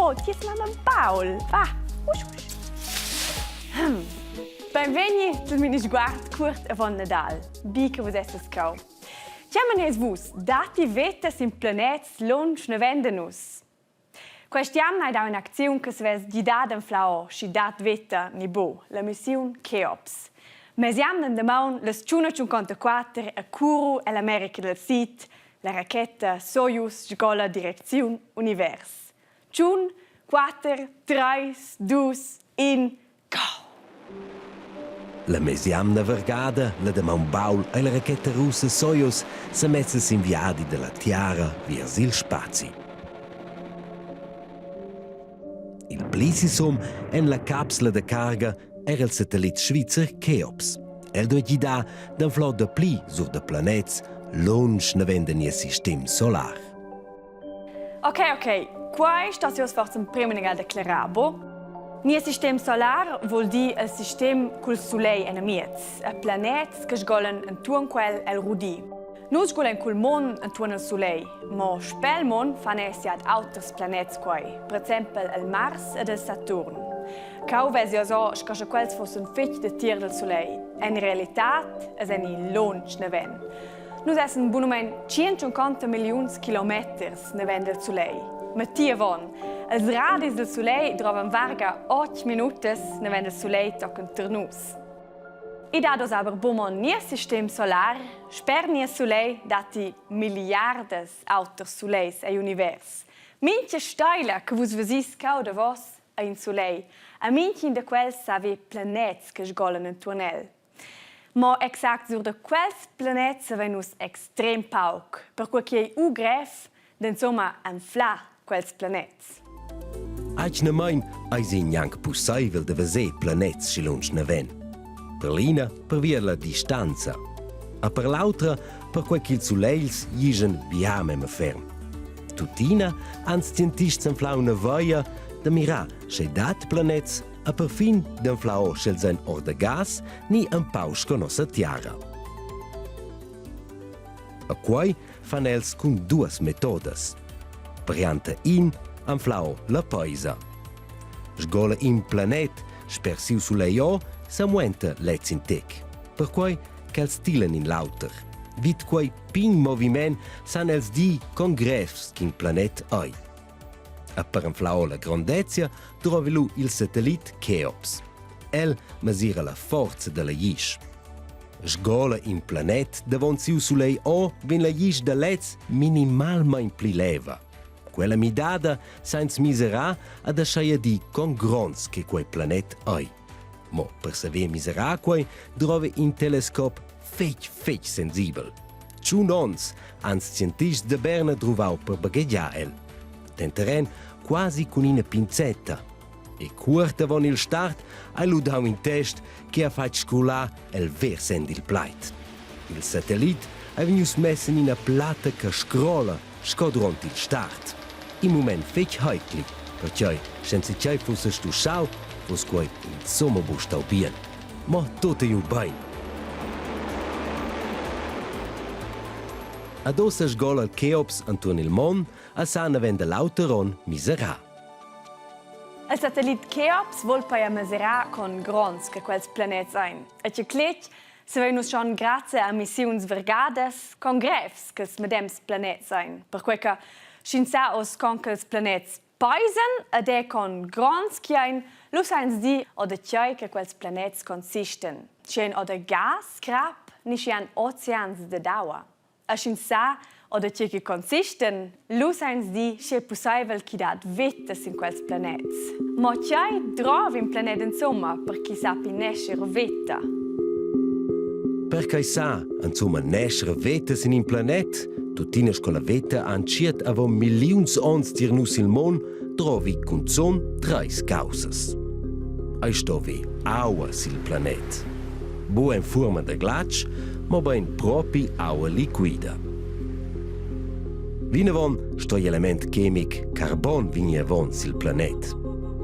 mo, ti es mamma Paul. Va, usch, usch. Benveni sul mini sguard curt avon Nadal. Bi che vos esses cau. Chiaman es vus, dati vetas in planets lunch ne vendenus. Questiam hai da un'azione che sves guidata in flao, si dat veta ni bo, la missione Cheops. Mesiam den demaun les 154 a Kourou e l'America del Sud, la racchetta Soyuz sgola direzione univers. 1, 4, 3, 2, 1, go! La mesiamna vergada, la demaun baul e la racchetta russa Soyuz se mezzas inviadi dalla Tiara vers il spazi. Il plisisum en la capsula de carga era il satellite svizzer Cheops. El due guida d'un flot de pli sur de planets lunch ne vende ni sistem solar. Ok. Quai sta si forse prima negal declarabo. Ni sistem solar vuol di il sistem cul Soleil en amiets, a planets che sgolen intuon quel el rudi. Nus sgolen cul mon intuon il Soleil, mo spel mon fan essi ad auters planets quai, per esempio il Mars ed il Saturn. Cau vesi so che quels fossen fich de tier del Soleil. In realitat es en lunch ne ven. Nus essen bunumen 150 milions kilometers ne ven del Soleil. Ma tia von, els radis del Soleil drovan varga 8 minutes ne ven del Soleil tocken ternus. I dados aber bumon nie sistem solar, sper nie Soleil dati miliardes auters Soleils e univers. Minche steila che vus vesis cau de vos a in Soleil, a minche de quels savi planets che sgolen in tunnel. Ma exact sur de quels planets se venus extrem pauc, per cui che u gref, d'insomma anfla quels planets. Aici ne mein, eis in jank possibel de vese planets si lunch ne ven. Per l'ina, per via la distanza. A per l'altra, per quel che il Soleils jigen viamem ferm. Tutina, ans scientists anfla una voia de mirar se dat planets a per fin d'anflao schel sein or de gas ni un pausch con nossa tiara. A quai fan els cun duas metodas. Variante in, anflao la paisa. Sgola in planet, spersiu sull'eo, s'amuenta lez in tec. Per quai qu'els stilen in lauter. Vit quai ping moviment san els di con grefs qu'in planet ai. A per anflao la grandezia trovi lu il satellite Cheops. El masira la forza de la jisch. Sgola in planet davon siu sulei o ven la jisch da lez minimalmein pli leva. Quella midada sains miserà ad asciaia di con grons che quei planet ai. Mo per saver miserà quei drove in telescop fech sensibel. Ciun ons ans scientists de Berna druvau per baghegiar el. Den terren quasi con una pinzetta. E curta von il start ai ludau in test che ha fatto scolar el versend il plait. Il satellite ha venius messen in una plata che scrolla scodront il start. In moment fech heitli, perché senza c'è fosse stu schau, fosse quei insomma bustau bien. Ma tutto iu bain. Adossa sgola il Cheops antuon il mon, a sana vende l'auteron miserà. Il satellite Cheops vuol poi a miserà con grons che quels planets ein. E che clec se venus schon grazie a missiuns vergades con grefs che medems planets ein. Per quei che scinsa os con quels planets paisen ed è con grons che ein lo sains di o de tjoi che quels planets consisten. C'en o de gas, crap, ni c'en oceans de daua. A scinsa o de tjoi che consisten, lo sains di c'è possibel chi dat vettes in quels planets. Ma tjoi drov in planet insomma per chi sapi nescer vetta. Perché sa, insomma, nescer vettes in un planet, tutina scola vetta han ciet avon milions ons dirnus il mon, trovi cun zon 3 causas. Ai stovi aua sil planet. Bo in forma de glatsch, ma ben propi aua liquida. Vinavon sto element chemic carbon vinavon sil planet.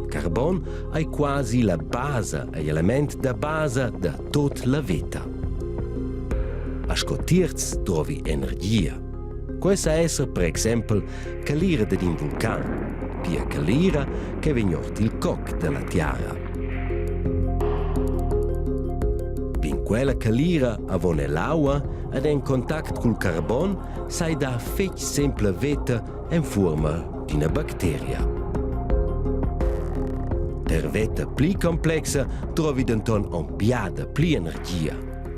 Carbon è quasi la base, l'element da base da tot la vita. A scotirz trovi energia. Questa è per esempio calire di un vulcano. pia calira che vegnort il coc della tiara. In quella calira avone l'aua ed in contatto col carbon sai da fec semple veta in forma di una batteria. Per veta pli complexa trovi denton un biada pli energia.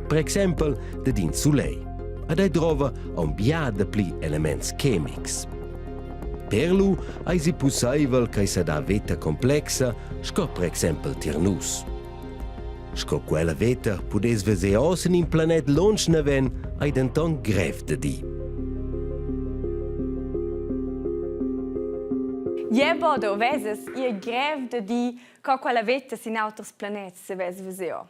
Per esempio, da din sulei. Ed ei trova un biada pli elements chemics. Per lu eisi possibile che se da veta complexa sco per esempio tirnus. Sco quella veta pudes vese osen in planet longe ven ei denton grev de di. Jebo do veses ie grev de di co quella veta sin auters planets se ves veseo.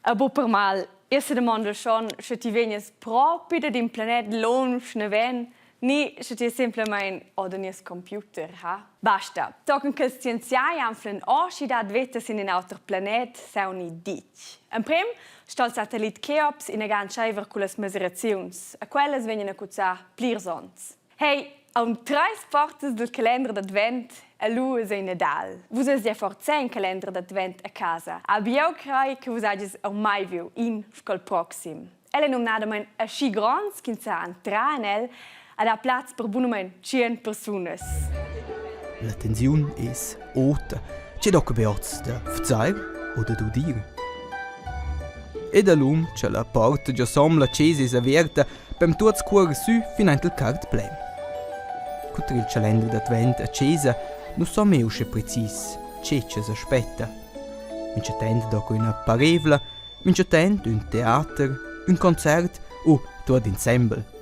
Aber per mal, se demanda schon, se ti vegnes propi da din planet longe ven, ni se ti semplicemente odenies computer, ha? Basta. Tocken che scienziai anflen oschi dat veta sin in auter planet sauni dich. En prim, stal satellit Cheops in a gan scheiver culas mesuraziuns, a quelles venien a cuzza plirsons. Hey, un treis portes del calendar d'advent a luas e Nadal. Vus es ja forse un calendar d'advent a casa. Abbiau crai che vus ages au mai viu in scol proxim. Elle non nadamein a schi grans kinza entra en el ad a plaz per bunamein 100 persones. La tensiun es ota. C'è doc beoz da fzair o da dudir. E da lum c'è la porta già som la cesa es averta pem tuoz cuor su fin il card plem. Cutter il calendar d'advent a cesa non so meusche precis c'è aspetta. Mince tent doc una parevla, mince tent un teater, un concert o tuot ensemble.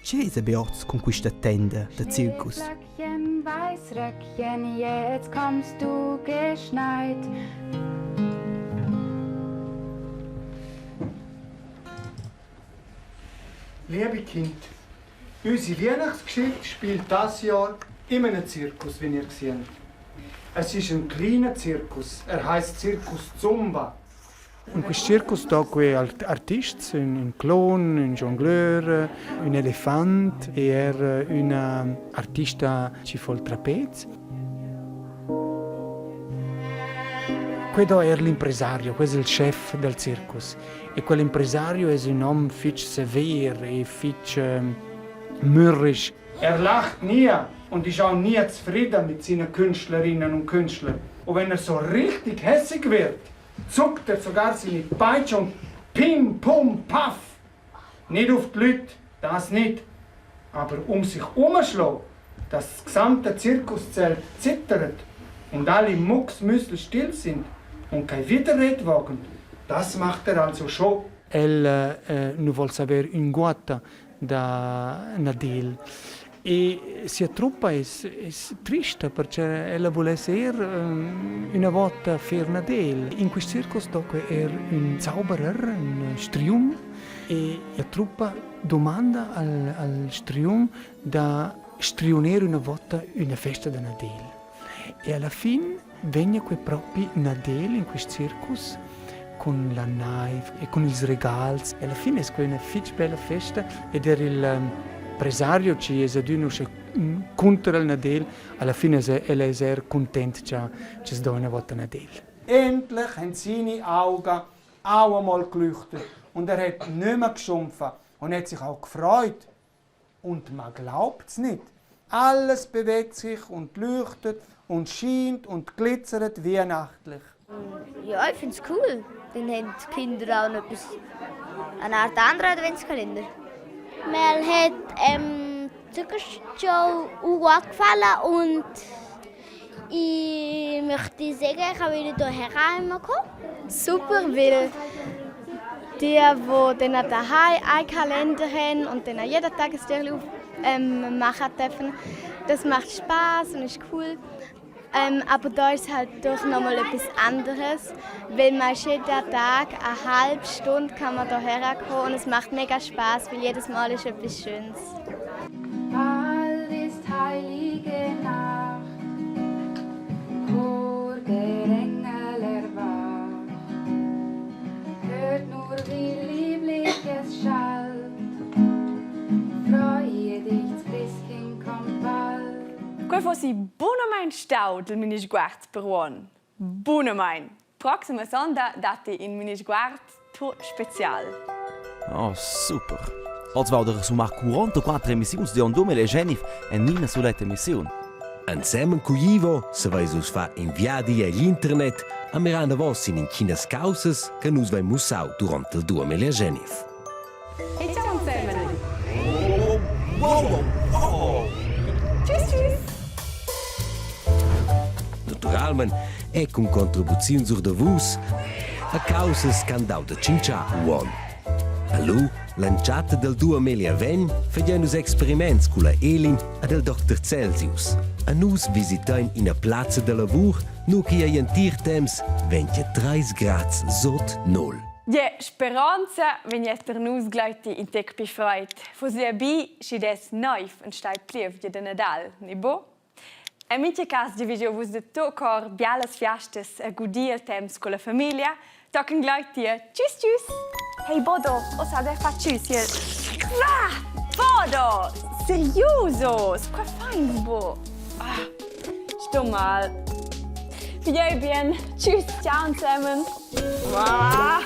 C'è beoz con questa tenda da Zirkus. Weißröckchen, Weißröckchen, jetzt kommst du geschneit. Liebe Kinder, unsere Weihnachtsgeschichte spielt dieses Jahr in einem Zirkus, wie ihr seht. Es ist ein kleiner Zirkus, er heißt Zirkus Zumba. In questo circus qui artisti, un clown, un jongleur, un elefante e un artista che fa il trapezio. Questo è l'impresario, questo è il chef del circus. E quell'impresario è un uomo fitch severo e fitch mürrisch. Lacht nie und ist auch nie zufrieden mit seinen Künstlerinnen und Künstlern. Und wenn so richtig hässig wird, zuckt sogar seine Peitsche und pim, pum, paff. Nicht auf die Leute, das nicht. Aber sich umschlagen, dass das gesamte Zirkuszelt zittert und alle Mucksmüsli still sind und kein Widerred wagen, das macht also schon. Non vuol sapere un guatta da Nadel. E sia truppa è triste perché ella vuole essere una volta per Nadel. In questo circus era un zauberer, un strium, e la truppa domanda al strium da strionare una volta una festa da Nadel. E alla fine venne quei propri Nadel in questo circus con la knife e con i regali. E alla fine è una bella festa ed era il impresario ci è venuto contro il Nadel, alla fine è contento che si dà una volta Nadel. Endlich haben seine Augen auch einmal geleuchtet und hat nicht mehr geschumpfen und hat sich auch gefreut. Und man glaubt es nicht. Alles bewegt sich und leuchtet und scheint und glitzert weihnachtlich. Ja, ich finde es cool. Dann haben die Kinder auch noch eine Art anderen Adventskalender. Mir hat Zuckershow auch gefallen und ich möchte sagen, ich will hierher kommen. Super, weil die dann daheim einen Kalender haben und dann jeden Tag ein Türchen machen dürfen, das macht Spaß und ist cool. Aber da ist halt doch nochmal etwas anderes, weil man jeden Tag eine halbe Stunde kann man hierher kommen und es macht mega Spaß, weil jedes Mal ist etwas Schönes. Bald ist heilige Nacht, Chor der Engel erwacht, hört nur wie lieblich es schallt, freue dich, das Christkind kommt bald. fossi buonamente stau del minisguard per uon. Buonamente. Proxima sonda dati in minisguard tu special. Oh, super. Als wou er zomaar 44 emissioni di un 2019 e nina soletta emissione. Insieme con Ivo, se vais us fa inviadi all'internet, a mirando vos in chinas causas che nus vai musau durante il 2019. E ciao insieme. Naturalmente, è con contribuzioni sur de vus, a causas che andau da cincia uon. A lu, lanciata del 2020, facciamo us experiments con la Elin e del Dr. Celsius. A nus visitain in a piazza de lavur, nu che ai antir temps 23 grads sot null. Je speranza vignet per nus gleiti in tec pi freit. Fosi abi si des neuf en stai pliev de Nadal, ni bo? A mitje cas divisio vus de tocor bialas fiastes a gudi el temps con la famiglia, tocken gleiti tschüss tschüss. Hey Bodo, osa der fa tschüss hier. Qua! Bodo! Serioso! Qua fein bo! Ah, sto mal. Wie bien. Tschüss, ciao zusammen. Ah.